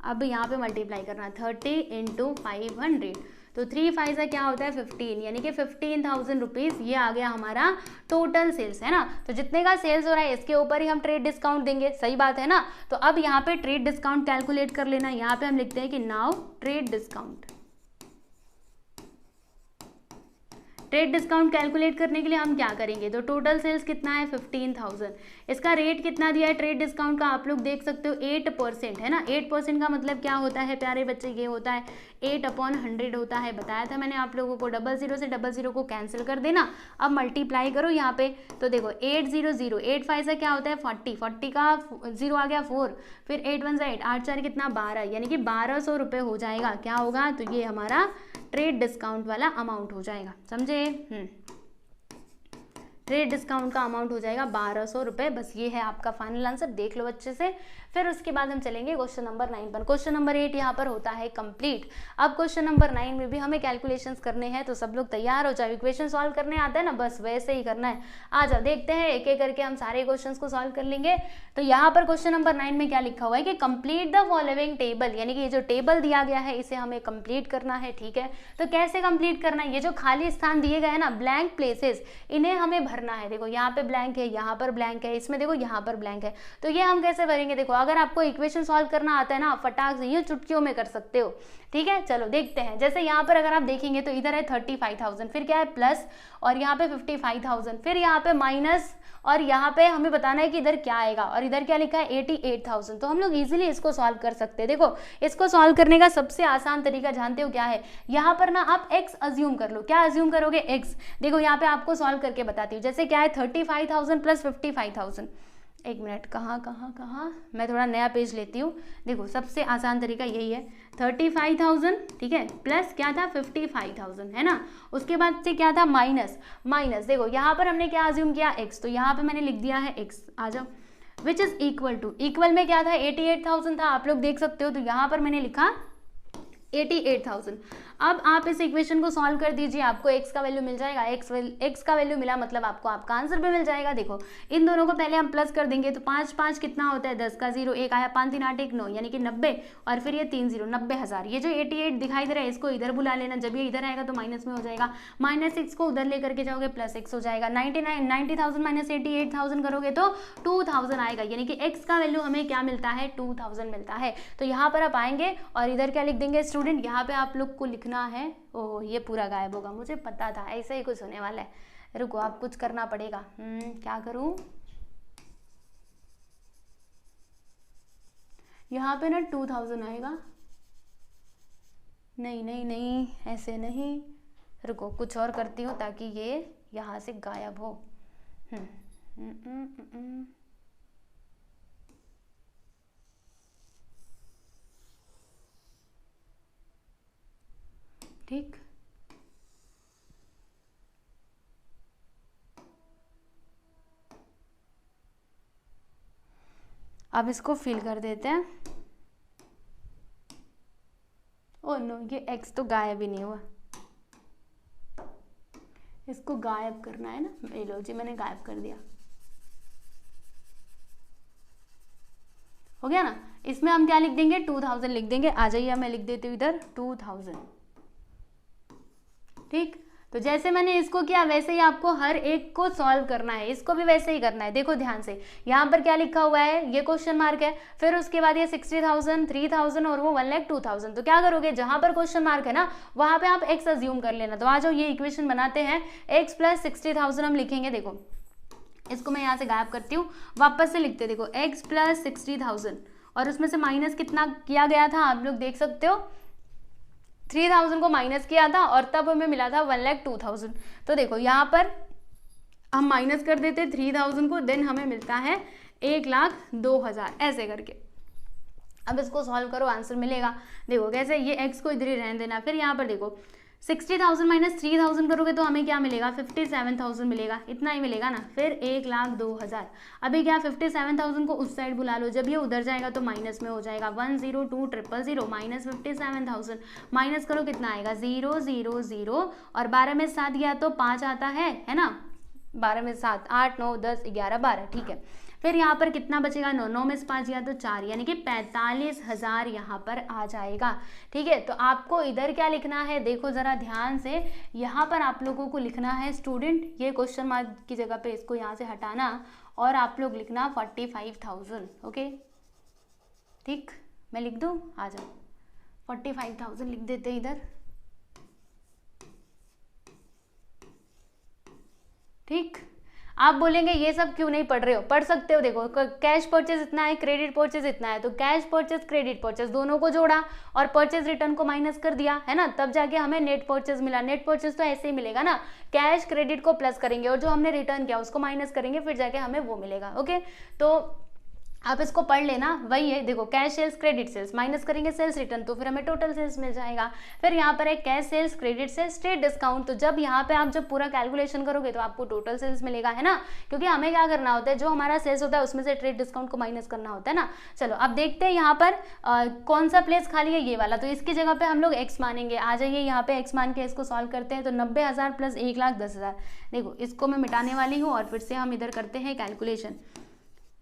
अब यहाँ पे मल्टीप्लाई करना, 30 × 500, तो 3 5 से क्या होता है 15, यानी कि 15,000 रुपीज़ ये आ गया हमारा टोटल सेल्स, है ना। तो जितने का सेल्स हो रहा है इसके ऊपर ही हम ट्रेड डिस्काउंट देंगे, सही बात है ना। तो अब यहाँ पे ट्रेड डिस्काउंट कैलकुलेट कर लेना। यहाँ पे हम लिखते हैं कि now trade discount. Trade discount calculate करने के लिए हम क्या करेंगे, तो टोटल सेल्स कितना है 15,000, इसका रेट कितना दिया है ट्रेड डिस्काउंट का, आप लोग देख सकते हो 8% है ना। 8% का मतलब क्या होता है प्यारे बच्चे, ये होता है 8/100 होता है, बताया था मैंने आप लोगों को। 00 से 00 को कैंसिल कर देना। अब मल्टीप्लाई करो यहाँ पे, तो देखो 800, 8 5 से क्या होता है 40, 40 का 0 आ गया 4, फिर 8 1 8, 8 4 कितना 12, यानी कि 1200 रुपये हो जाएगा। क्या होगा, तो ये हमारा ट्रेड डिस्काउंट वाला अमाउंट हो जाएगा, समझे। ट्रेड डिस्काउंट का अमाउंट हो जाएगा 1200 रुपये। बस ये है आपका फाइनल आंसर, देख लो अच्छे से। फिर उसके बाद हम चलेंगे क्वेश्चन नंबर 9 पर। क्वेश्चन नंबर 8 यहाँ पर होता है कंप्लीट। अब क्वेश्चन नंबर 9 में भी हमें कैलकुलेशंस करने हैं, तो सब लोग तैयार हो जाओ। इक्वेशन सॉल्व करने आता है ना, बस वैसे ही करना है। आ जाओ, देखते हैं एक एक करके हम सारे क्वेश्चंस को सॉल्व कर लेंगे। तो यहाँ पर क्वेश्चन नंबर 9 में क्या लिखा हुआ है कि कंप्लीट द फॉलोइंग टेबल, यानी कि ये जो टेबल दिया गया है इसे हमें कंप्लीट करना है, ठीक है। तो कैसे कंप्लीट करना है, ये जो खाली स्थान दिए गए हैं ना, ब्लैंक प्लेसेस, इन्हें हमें भरना है। देखो यहाँ पे ब्लैंक है, यहाँ पर ब्लैंक है, इसमें देखो यहाँ पर ब्लैंक है। तो ये हम कैसे भरेंगे, देखो अगर आपको इक्वेशन सॉल्व करना आता है ना, फटाक से ये चुटकियों में कर सकते हो, ठीक है। चलो देखते हैं। जैसे यहाँ पर अगर आप देखेंगे तो इधर है 35,000, फिर क्या है प्लस, और यहाँ पे 55,000, फिर यहाँ पे माइनस, और यहाँ पे हमें बताना है कि इधर क्या आएगा, और इधर क्या लिखा है 88,000। तो हम लोग इजीली इसको सॉल्व कर सकते हैं। देखो इसको सॉल्व करने का सबसे आसान तरीका जानते हो क्या है, यहाँ पर ना आप x अज्यूम कर लो। क्या अज्यूम करोगे, x। देखो यहाँ पे आपको सॉल्व करके बताती हूँ। जैसे क्या है 35,000 प्लस 55,000, एक मिनट, कहाँ मैं थोड़ा नया पेज लेती हूँ। देखो सबसे आसान तरीका यही है, 35,000, ठीक है, प्लस क्या था 55,000, है ना। उसके बाद से क्या था माइनस, देखो यहाँ पर हमने क्या अज्यूम किया x, तो यहाँ पे मैंने लिख दिया है x, आ जाओ, which is equal to, equal में क्या था 88,000 था, आप लोग देख सकते हो। तो यहाँ पर मैंने लिखा 88,000। अब आप इस इक्वेशन को सॉल्व कर दीजिए, आपको x का वैल्यू मिल जाएगा। x का वैल्यू मिला मतलब आपको आपका आंसर भी मिल जाएगा। देखो इन दोनों को पहले हम प्लस कर देंगे, तो 5 5 कितना होता है 10 का 0, 1 आया, 5 3 8 1 9, यानी कि 90, और फिर ये 3 0, 90,000। ये जो 88 दिखाई दे रहा है इसको इधर बुला लेना, जब ये इधर आएगा तो माइनस में हो जाएगा, -6 को उधर लेकर के जाओगे +6 हो जाएगा। 90,000 माइनस 88,000 करोगे तो 2,000 आएगा, यानी कि x का वैल्यू हमें क्या मिलता है 2,000 मिलता है। तो यहाँ पर आप आएंगे और इधर क्या लिख देंगे स्टूडेंट, यहाँ पे आप लोग को लिखना है, ओह ये पूरा गायब होगा, मुझे पता था ऐसे ही कुछ होने वाला है। रुको आप कुछ करना पड़ेगा, क्या करूं, यहाँ पे ना 2,000 आएगा, नहीं ऐसे नहीं, रुको कुछ और करती हूँ ताकि ये यहाँ से गायब हो। ठीक, अब इसको फिल कर देते हैं। ओह नो, ये x तो गायब ही नहीं हुआ, इसको गायब करना है ना। ये लो जी, मैंने गायब कर दिया, हो गया ना। इसमें हम क्या लिख देंगे 2,000 लिख देंगे। आ जाइए मैं लिख देती हूँ इधर 2,000, ठीक। तो जैसे मैंने इसको किया वैसे ही आपको हर एक को सॉल्व करना है, इसको भी वैसे ही करना है। देखो ध्यान से, यहाँ पर क्या लिखा हुआ है, ये क्वेश्चन मार्क है, फिर उसके बाद ये 60,000, 3,000 और वो 1,02,000। तो क्या करोगे, जहां पर क्वेश्चन मार्क है ना वहां पे आप x अज्यूम कर लेना। तो आ जाओ, ये इक्वेशन बनाते हैं। x प्लस 60,000 हम लिखेंगे, देखो इसको मैं यहाँ से गायब करती हूँ, वापस से लिखते, देखो x प्लस 60,000 और उसमें से माइनस कितना किया गया था आप लोग देख सकते हो, 3,000 को माइनस किया था और तब हमें मिला था 1,02,000। तो देखो यहाँ पर हम माइनस कर देते 3,000 को, देन हमें मिलता है 1,02,000 ऐसे करके। अब इसको सॉल्व करो, आंसर मिलेगा। देखो कैसे, ये x को इधर ही रहने देना। फिर यहाँ पर देखो 60,000 माइनस 3,000 करोगे तो हमें क्या मिलेगा, 57,000 मिलेगा, इतना ही मिलेगा ना। फिर 1,02,000। अभी क्या 57,000 को उस साइड बुला लो, जब ये उधर जाएगा तो माइनस में हो जाएगा। 102,000 माइनस 57,000 माइनस करो, कितना आएगा 0 0 0 और 12 में 7 गया तो 5 आता है ना। 12 में 7, 8 9 10 11 12, ठीक है। फिर यहाँ पर कितना बचेगा, 9 9 में से 5 गया तो 4, यानी कि 45,000 यहाँ पर आ जाएगा। ठीक है, तो आपको इधर क्या लिखना है, देखो जरा ध्यान से, यहाँ पर आप लोगों को लिखना है स्टूडेंट, ये क्वेश्चन मार्क की जगह पे इसको यहाँ से हटाना और आप लोग लिखना 45,000। ओके ठीक, मैं लिख दूँ, आ जाओ 45,000 लिख देते इधर। ठीक, आप बोलेंगे ये सब क्यों नहीं पढ़ रहे हो, पढ़ सकते हो। देखो कैश परचेज इतना है, क्रेडिट परचेज इतना है, तो कैश परचेज क्रेडिट परचेज दोनों को जोड़ा और परचेज रिटर्न को माइनस कर दिया, है ना, तब जाके हमें नेट परचेज मिला। नेट परचेज तो ऐसे ही मिलेगा ना, कैश क्रेडिट को प्लस करेंगे और जो हमने रिटर्न किया उसको माइनस करेंगे, फिर जाके हमें वो मिलेगा। ओके, तो आप इसको पढ़ लेना, वही है। देखो cash sales credit sales minus करेंगे सेल्स रिटर्न, तो फिर हमें टोटल सेल्स मिल जाएगा। फिर यहाँ पर है cash sales credit sales straight discount, तो जब यहाँ पे आप जब पूरा कैलकुलेशन करोगे तो आपको टोटल सेल्स मिलेगा, है ना, क्योंकि हमें क्या करना होता है, जो हमारा सेल्स होता है उसमें से ट्रेड डिस्काउंट को माइनस करना होता है ना। चलो अब देखते हैं यहाँ पर कौन सा प्लेस खाली है, ये वाला, तो इसकी जगह पे हम लोग x मानेंगे। आ जाइए यहाँ पे x मान के इसको सॉल्व करते हैं। तो 90,000 प्लस 1,10,000, देखो इसको मैं मिटाने वाली हूँ और फिर से हम इधर करते हैं कैलकुलेशन।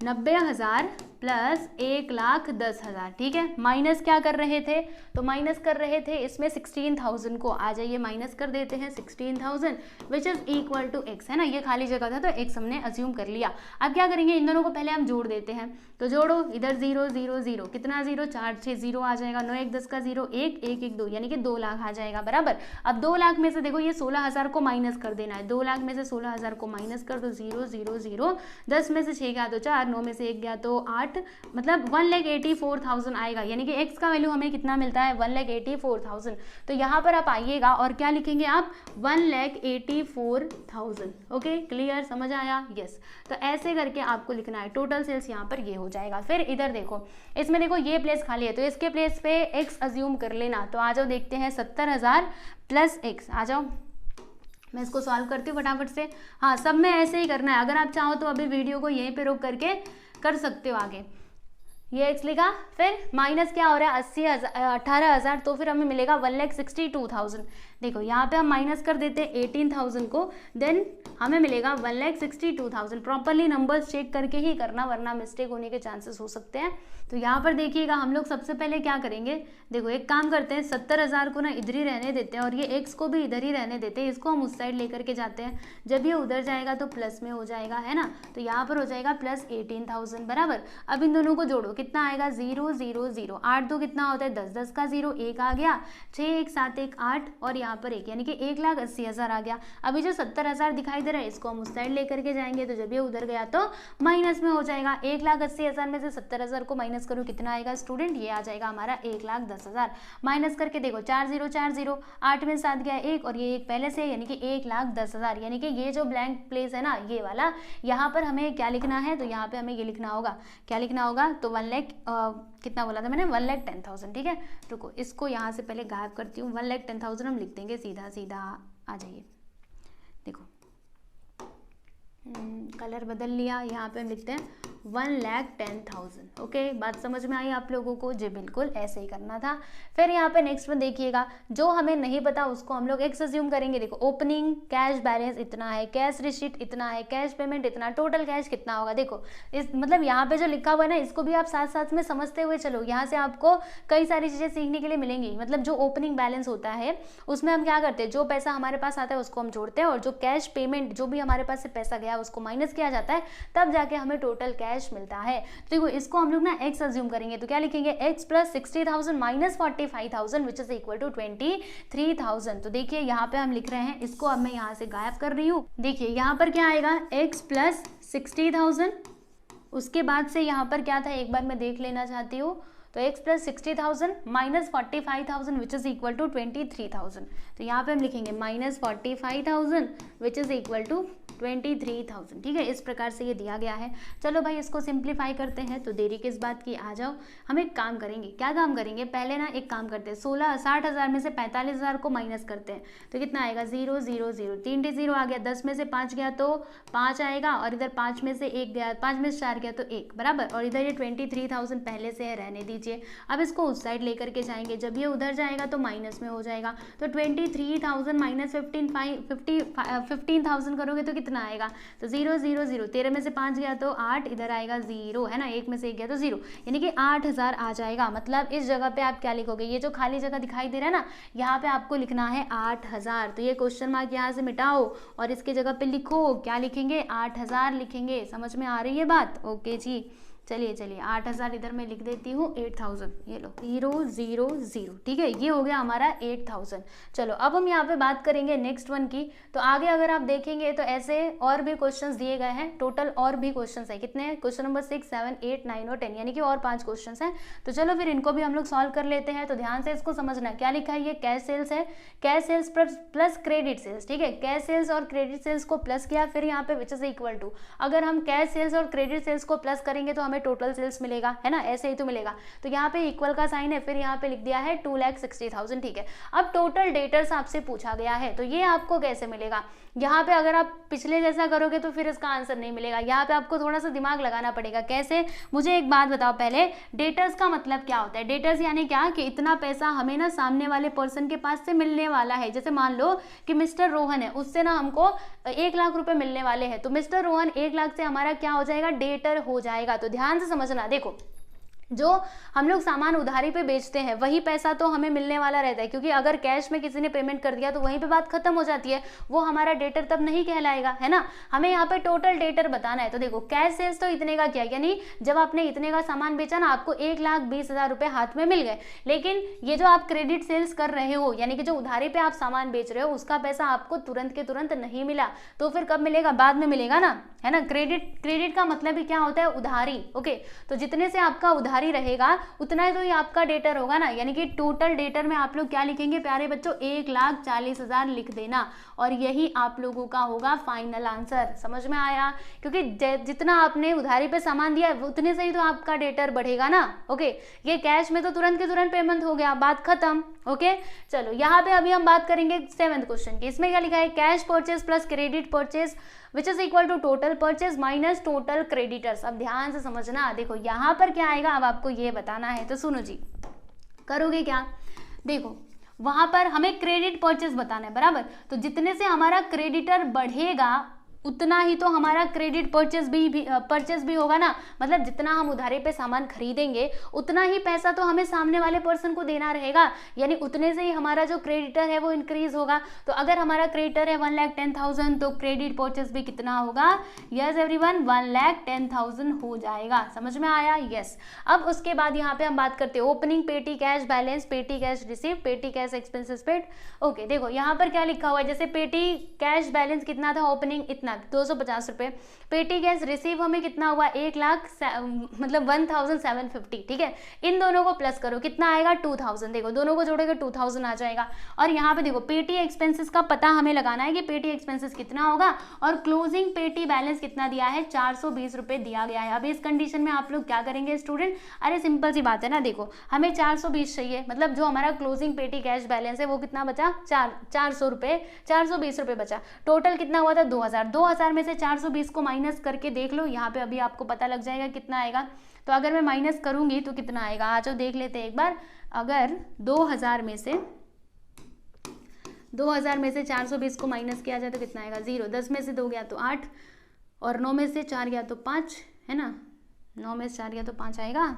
90,000 प्लस 1,10,000, ठीक है। माइनस क्या कर रहे थे, तो माइनस कर रहे थे इसमें 16,000 को। आ जाइए माइनस कर देते हैं 16,000 which is equal to x, है ना, ये खाली जगह था तो x हमने अज्यूम कर लिया। अब क्या करेंगे, इन दोनों को पहले हम जोड़ देते हैं। तो जोड़ो, इधर 0 0 0, कितना 0, 4 6 0 आ जाएगा, 9 1 10 का 0 1 1 1 2, यानी कि 2 लाख आ जाएगा बराबर। अब 2 लाख में से देखो ये 16,000 को माइनस कर देना है, 2 लाख में से 16,000 को माइनस कर दो, 0 0 0, 10 में से 6 गया तो 4, 9 में से 1 गया तो 8, मतलब 1,84,000 आएगा, यानी कि x का वैल्यू हमें कितना मिलता है, 1,84,000। तो यहाँ पर आप आइएगा और क्या लिखेंगे आप, 1,84,000। ओके क्लियर, समझ आया, यस। तो ऐसे करके आपको लिखना है, टोटल सेल्स यहाँ पर ये हो जाएगा। फिर इधर देखो, इसमें देखो ये प्लेस खाली है तो इसके प्लेस पे x अज्यूम कर लेना। तो आ जाओ देखते हैं, 70,000 प्लस x, आ जाओ मैं इसको सॉल्व करती हूँ फटाफट से। हाँ, सब में ऐसे ही करना है, अगर आप चाहो तो अभी वीडियो को यहीं पे रोक करके कर सकते हो आगे। ये x लिखा, फिर माइनस क्या हो रहा है, 18,000, तो फिर हमें मिलेगा 1,62,000। देखो यहाँ पे हम माइनस कर देते हैं 18,000 को, देन हमें मिलेगा 1,62,000। प्रॉपरली नंबर्स चेक करके ही करना, वरना मिस्टेक होने के चांसेस हो सकते हैं। तो यहाँ पर देखिएगा, हम लोग सबसे पहले क्या करेंगे, देखो एक काम करते हैं, 70,000 को ना इधर ही रहने देते हैं और ये x को भी इधर ही रहने देते हैं, इसको हम उस साइड लेकर के जाते हैं। जब ये उधर जाएगा तो प्लस में हो जाएगा, है ना, तो यहाँ पर हो जाएगा प्लस 18,000 बराबर। अब इन दोनों को जोड़ो, कितना आएगा, 0 0 0, 8 2 कितना होता है, 10 10 का 0, 1 आ गया, 6 1 7 1 8 और यहाँ पर 1, यानी कि 1,80,000 आ गया। अभी जो 70,000 दिखाई दे रहा है इसको हम उस साइड लेकर के जाएंगे, तो जब ये उधर गया तो माइनस में हो जाएगा। 1,80,000 में से 70,000 को माइनस करो, कितना आएगा स्टूडेंट, ये आ जाएगा हमारा 1,10,000। माइनस करके देखो, 4 0 4 0, 8 में 7 गया 1 और ये 1 पहले से, यानी कि 1,10,000, यानी कि ये जो ब्लैंक प्लेस है ना ये वाला, यहाँ पर हमें क्या लिखना है, तो यहाँ पे हमें ये लिखना होगा, क्या लिखना होगा, तो 1 लाख कितना बोला था मैंने, 1,10,000, ठीक है। रुको इसको यहाँ से पहले गायब करती हूँ, 1,10,000 हम लिख देंगे सीधा सीधा। आ जाइए, देखो कलर बदल लिया, यहाँ पे हम लिखते हैं 1,10,000। ओके, बात समझ में आई आप लोगों को? जी बिल्कुल, ऐसे ही करना था। फिर यहाँ पे नेक्स्ट में देखिएगा, जो हमें नहीं पता उसको हम लोग एक्स अज्यूम करेंगे। देखो, ओपनिंग कैश बैलेंस इतना है, कैश रिसीट इतना है, कैश पेमेंट इतना, टोटल कैश कितना होगा। देखो इस मतलब यहाँ पे जो लिखा हुआ है ना, इसको भी आप साथ साथ में समझते हुए चलो। यहाँ से आपको कई सारी चीज़ें सीखने के लिए मिलेंगी। मतलब जो ओपनिंग बैलेंस होता है उसमें हम क्या करते हैं, जो पैसा हमारे पास आता है उसको हम जोड़ते हैं, और जो कैश पेमेंट जो भी हमारे पास से पैसा गया उसको माइनस किया जाता है, तब जाके हमें टोटल कैश मिलता है। तो देखो, इसको हम लोग ना एक्स अज्यूम करेंगे, तो क्या लिखेंगे, x plus 60,000 minus 45,000 which is equal to 23,000। तो देखिए यहाँ पे हम लिख रहे हैं, इसको अब मैं यहाँ से गायब कर रही हूँ। देखिए यहाँ पर क्या आएगा, एक्स प्लस 60,000, उसके बाद से यहाँ पर क्या था एक बार मैं देख लेना चाहती हूँ। तो x plus 60,000 minus 45,000 which is equal to 23,000। तो यहाँ पे हम लिखेंगे minus 45,000 which is equal to 23,000। ठीक है, इस प्रकार से ये दिया गया है। चलो भाई इसको सिंप्लीफाई करते हैं, तो देरी किस बात की, आ जाओ। हम एक काम करेंगे, क्या काम करेंगे, पहले ना एक काम करते हैं, 60,000 में से 45,000 को माइनस करते हैं, तो कितना आएगा, 0 0 0, 3 0 आ गया, 10 में से 5 गया तो 5 आएगा, और इधर 5 में से 1 गया, 5 में से 4 गया तो 1 बराबर, और इधर ये 23,000 पहले से है, रहने दीजिए। अब इसको उस साइड लेकर के जाएंगे, जब ये उधर जाएगा तो माइनस में हो जाएगा। तो 23,000 माइनस 15,000 करोगे तो कितना आएगा, तो 0 0 0, 13 में से 5 गया तो 8, इधर आएगा 0 है ना, 1 में से 1 गया तो 0, यानी कि 8,000 आ जाएगा। मतलब इस जगह पे आप क्या लिखोगे, ये जो खाली जगह दिखाई दे रहा है ना, यहाँ पे आपको लिखना है 8,000। तो ये क्वेश्चन मार्क यहाँ से मिटाओ और इसके जगह पे लिखो, क्या लिखेंगे, 8,000 लिखेंगे। समझ में आ रही है बात? ओके जी, चलिए 8,000 इधर मैं लिख देती हूँ, 8,000 ये लो, 0 0 0। ठीक है, ये हो गया हमारा 8,000। चलो अब हम यहाँ पे बात करेंगे नेक्स्ट वन की। तो आगे अगर आप देखेंगे तो ऐसे और भी क्वेश्चंस दिए गए हैं, टोटल और भी क्वेश्चंस है, कितने हैं, क्वेश्चन नंबर 6 7 8 9 और 10, यानी कि और 5 क्वेश्चंस हैं। तो चलो फिर इनको भी हम लोग सॉल्व कर लेते हैं। तो ध्यान से इसको समझना, क्या लिखा है, ये कैश सेल्स है, cash sales plus credit sales. ठीक है, कैश सेल्स और क्रेडिट सेल्स को प्लस किया, फिर यहाँ पे विच इज इक्वल टू, अगर हम कैश सेल्स और क्रेडिट सेल्स को प्लस करेंगे तो हमें टोटल सेल्स मिलेगा, है ना, ऐसे ही तो मिलेगा। तो यहाँ पे इक्वल का साइन है, फिर यहाँ पे लिख दिया है 2,60,000। ठीक है, अब टोटल डेटर्स आपसे पूछा गया है, तो ये आपको कैसे मिलेगा, यहाँ पे अगर आप पिछले जैसा करोगे तो फिर इसका आंसर नहीं मिलेगा। यहाँ पे आपको थोड़ा सा दिमाग लगाना पड़ेगा। कैसे, मुझे एक बात बताओ पहले, डेटर्स का मतलब क्या होता है। डेटर्स यानी क्या, कि इतना पैसा हमें ना सामने वाले पर्सन के पास से मिलने वाला है। जैसे मान लो कि मिस्टर रोहन है, उससे ना हमको 1 लाख रुपए मिलने वाले हैं, तो मिस्टर रोहन 1 लाख से हमारा क्या हो जाएगा, डेटर हो जाएगा। तो ध्यान से समझना, देखो जो हम लोग सामान उधारी पे बेचते हैं वही पैसा तो हमें मिलने वाला रहता है, क्योंकि अगर कैश में किसी ने पेमेंट कर दिया तो वहीं पे बात खत्म हो जाती है, वो हमारा डेटर तब नहीं कहलाएगा, है ना। हमें यहाँ पे टोटल डेटर बताना है। तो देखो कैश सेल्स तो इतने का किया, यानी जब आपने इतने का सामान बेचा ना, आपको 1,20,000 रुपए हाथ में मिल गए। लेकिन ये जो आप क्रेडिट सेल्स कर रहे हो, यानी कि जो उधारी पे आप सामान बेच रहे हो, उसका पैसा आपको तुरंत के तुरंत नहीं मिला, तो फिर कब मिलेगा, बाद में मिलेगा ना, है ना। क्रेडिट का मतलब ही क्या होता है, उधारी। ओके, तो जितने से आपका उधारी रहेगा उतना ही तो ये आपका डेटर होगा ना, यानी कि टोटल डेटर में आप लोग क्या लिखेंगे प्यारे बच्चों, 1,40,000 लिख देना, और यही आप लोगों का होगा फाइनल आंसर। समझ में आया, क्योंकि जितना आपने उधारी पे सामान दिया है उतने से ही तो आपका डेटर बढ़ेगा ना। ओके, ये कैश में तो तुरंत के तुरंत पेमेंट हो गया, बात खत्म। ओके, चलो यहाँ पे अभी हम बात करेंगे 7th क्वेश्चन की। इसमें क्या लिखा है, cash purchase plus credit purchase which is equal to total purchase minus total creditors. अब ध्यान से समझना, देखो यहाँ पर क्या आएगा, अब आपको ये बताना है, तो सुनो जी, करोगे क्या, देखो वहां पर हमें क्रेडिट परचेज बताना है, बराबर। तो जितने से हमारा क्रेडिटर बढ़ेगा उतना ही तो हमारा क्रेडिट परचेज भी होगा ना। मतलब जितना हम उधारी पे सामान खरीदेंगे उतना ही पैसा तो हमें सामने वाले पर्सन को देना रहेगा, यानी उतने से ही हमारा जो क्रेडिटर है वो इंक्रीज होगा। तो अगर हमारा क्रेडिटर है 1,10,000 तो क्रेडिट परचेज भी कितना होगा, यस एवरीवन, 1,10,000 हो जाएगा। समझ में आया, यस। अब उसके बाद यहाँ पे हम बात करते हैं opening petty cash balance, petty cash receive, पेटी कैश एक्सपेंसेस पेड। ओके, देखो यहाँ पर क्या लिखा हुआ है, जैसे पेटी कैश बैलेंस कितना था, ओपनिंग इतना 250 रुपए, पेटी कैश रिसीव हमें कितना हुआ, 1,750। ठीक है, इन दोनों को प्लस करो, कितना आएगा, 2,000। देखो दोनों को जोड़ेगा 2,000 आ जाएगा। और यहाँ पे देखो पेटी एक्सपेंसेस का पता हमें लगाना है कि पेटी एक्सपेंसेस कितना होगा, और क्लोजिंग पेटी बैलेंस कितना दिया है, 420 रुपए दिया गया है। अभी इस कंडीशन में आप लोग क्या करेंगे स्टूडेंट, अरे सिंपल सी बात है ना, देखो हमें 420 चाहिए, मतलब जो हमारा क्लोजिंग पेटी कैश बैलेंस है वो कितना बचा, 420 रुपए बचा। टोटल कितना हुआ था, 2,000 2000 में से 420 को माइनस करके देख लो, यहाँ पे अभी आपको पता लग जाएगा कितना आएगा। तो अगर मैं माइनस करूंगी तो कितना आएगा, आ जाओ देख लेते हैं एक बार। अगर 2000 में से 420 को माइनस किया जाए तो कितना आएगा, 0। 10 में से 2 गया तो 8, और 9 में से 4 गया तो 5, है ना, 9 में से 4 गया तो 5 आएगा।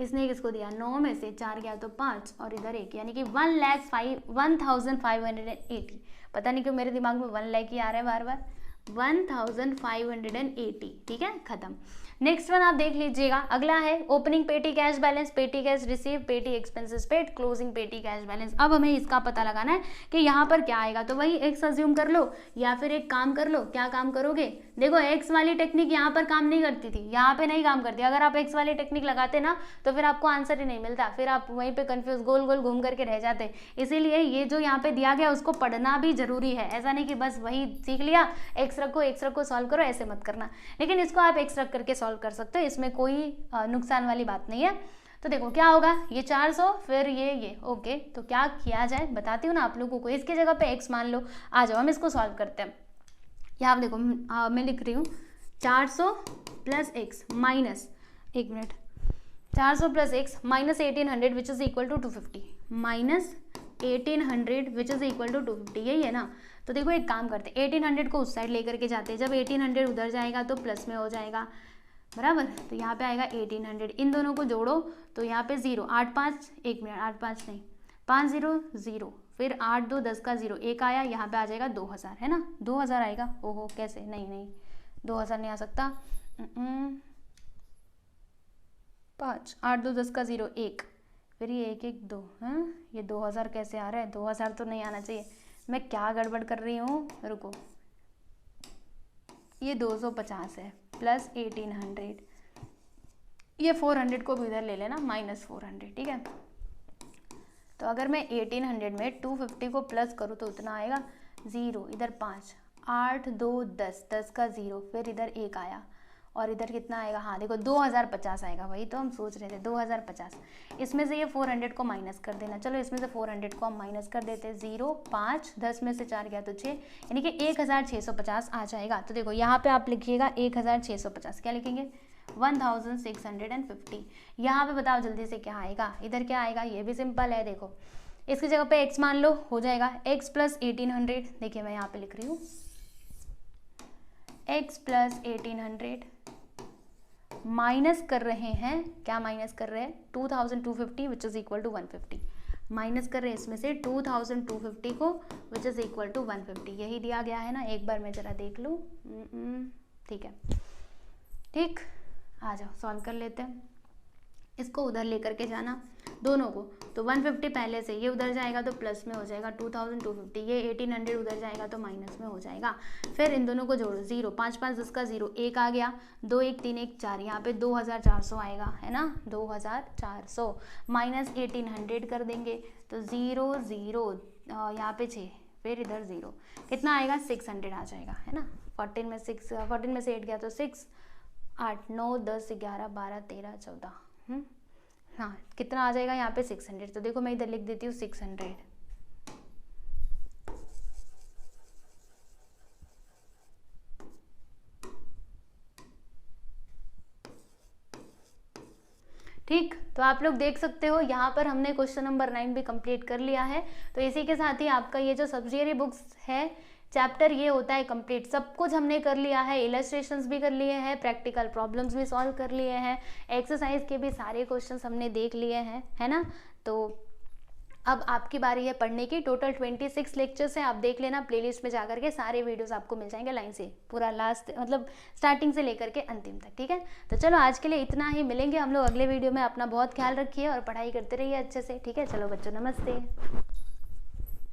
इसने किसको दिया, 9 में से 4 गया तो 5, और इधर 1, यानी कि 1,0580। पता नहीं क्यों मेरे दिमाग में 1 लाख ही आ रहा है बार बार, 1,580। ठीक है, खत्म। नेक्स्ट वन आप देख लीजिएगा, अगला है opening petty cash balance, petty cash receive, petty expenses paid, closing petty cash balance. अब हमें इसका पता लगाना है कि यहाँ पर क्या आएगा। तो वही एक्स अज्यूम कर लो, या फिर एक काम कर लो। क्या काम करोगे, देखो एक्स वाली टेक्निक यहाँ पर काम नहीं करती थी, यहाँ पे नहीं काम करती। अगर आप एक्स वाली टेक्निक लगाते ना तो फिर आपको आंसर ही नहीं मिलता, फिर आप वहीं पे कंफ्यूज गोल गोल घूम करके रह जाते। इसीलिए ये जो यहाँ पे दिया गया उसको पढ़ना भी जरूरी है। ऐसा नहीं कि बस वही सीख लिया, एक्स रखो सॉल्व करो, ऐसे मत करना। लेकिन इसको आप एक्स रख करके सॉल्व कर सकते हो, इसमें कोई नुकसान वाली बात नहीं है। तो देखो क्या होगा, ये 400 फिर ये ओके। तो क्या किया जाए बताती हूँ ना आप लोगों को। इसकी जगह पे x मान लो, आ जाओ हम इसको सॉल्व करते हैं। यहाँ आप देखो मैं लिख रही हूँ 400 प्लस एक्स माइनस, एक minute, 400 plus x minus 1800 which is equal to 250, minus 1800 which is equal to 250, यही है ना। तो देखो एक काम करते हैं, 1800 को उस साइड लेकर के जाते हैं। जब 1800 उधर जाएगा तो प्लस में हो जाएगा, बराबर। तो यहाँ पे आएगा 1800, इन दोनों को जोड़ो तो यहाँ पे 0, 8 5, एक मिनट, 8 5 नहीं, 5 0 0, फिर 8 2 10 का 0, 1 आया, यहाँ पे आ जाएगा 2000, है ना, 2000 आएगा। ओहो कैसे, नहीं 2000 नहीं आ सकता। 5 8 2 10 का 0, 1, फिर ये 1 1 2, हाँ ये 2000 कैसे आ रहा है, 2000 तो नहीं आना चाहिए। मैं क्या गड़बड़ कर रही हूँ, रुको, ये 250 है प्लस 1800, ये 400 को भी इधर ले लेना, माइनस 400, ठीक है। तो अगर मैं 1800 में 250 को प्लस करूँ तो उतना आएगा 0, इधर 5, 8 2 10, 10 का 0, फिर इधर 1 आया, और इधर कितना आएगा, हाँ देखो 2050 आएगा, वही तो हम सोच रहे थे 2050। इसमें से ये 400 को माइनस कर देना, चलो इसमें से 400 को हम माइनस कर देते हैं, 0 5, 10 में से 4 गया तो 6, यानी कि 1650 आ जाएगा। तो देखो यहाँ पे आप लिखिएगा 1650, क्या लिखेंगे, 1650। यहाँ पे बताओ जल्दी से क्या आएगा, इधर क्या आएगा, ये भी सिंपल है। देखो इसकी जगह पे x मान लो, हो जाएगा x प्लस 1800, देखिए मैं यहाँ पे लिख रही हूँ x प्लस 1800 माइनस कर रहे हैं, क्या माइनस कर रहे हैं, 2250 which is equal to 150, minus कर रहे हैं इसमें से 2250 को विच इज इक्वल टू 150, यही दिया गया है ना। एक बार मैं जरा देख लूँ, ठीक है, ठीक, आ जाओ सॉल्व कर लेते हैं। इसको उधर लेकर के जाना दोनों को, तो 150 पहले से, ये उधर जाएगा तो प्लस में हो जाएगा 2250, ये 1800 उधर जाएगा तो माइनस में हो जाएगा। फिर इन दोनों को जोड़ो, 0 5 5 10 का 0, 1 आ गया, 2 1 3 1 4, यहाँ पे 2400 आएगा, है ना, 2400 माइनस 1800 कर देंगे तो 0 0, यहाँ पे 6, फिर इधर 0, कितना आएगा 600 आ जाएगा, है ना। 14 में से 8 गया तो 6, 8 9 10 11 12 13 14, हाँ कितना आ जाएगा यहाँ पे 600। तो देखो मैं इधर लिख देती हूँ 600, ठीक। तो आप लोग देख सकते हो यहाँ पर हमने क्वेश्चन नंबर 9 भी कंप्लीट कर लिया है। तो इसी के साथ ही आपका ये जो सब्सिडियरी बुक्स है चैप्टर ये होता है कंप्लीट। सब कुछ हमने कर लिया है, इलस्ट्रेशंस भी कर लिए हैं, प्रैक्टिकल प्रॉब्लम्स भी सॉल्व कर लिए हैं, एक्सरसाइज के भी सारे क्वेश्चंस हमने देख लिए हैं, है ना। तो अब आपकी बारी है पढ़ने की। टोटल 26 लेक्चर्स है, आप देख लेना प्लेलिस्ट में जाकर के, सारे वीडियोस आपको मिल जाएंगे लाइन से, पूरा लास्ट मतलब स्टार्टिंग से लेकर के अंतिम तक, ठीक है। तो चलो आज के लिए इतना ही, मिलेंगे हम लोग अगले वीडियो में। अपना बहुत ख्याल रखिए और पढ़ाई करते रहिए अच्छे से, ठीक है। चलो बच्चों नमस्ते।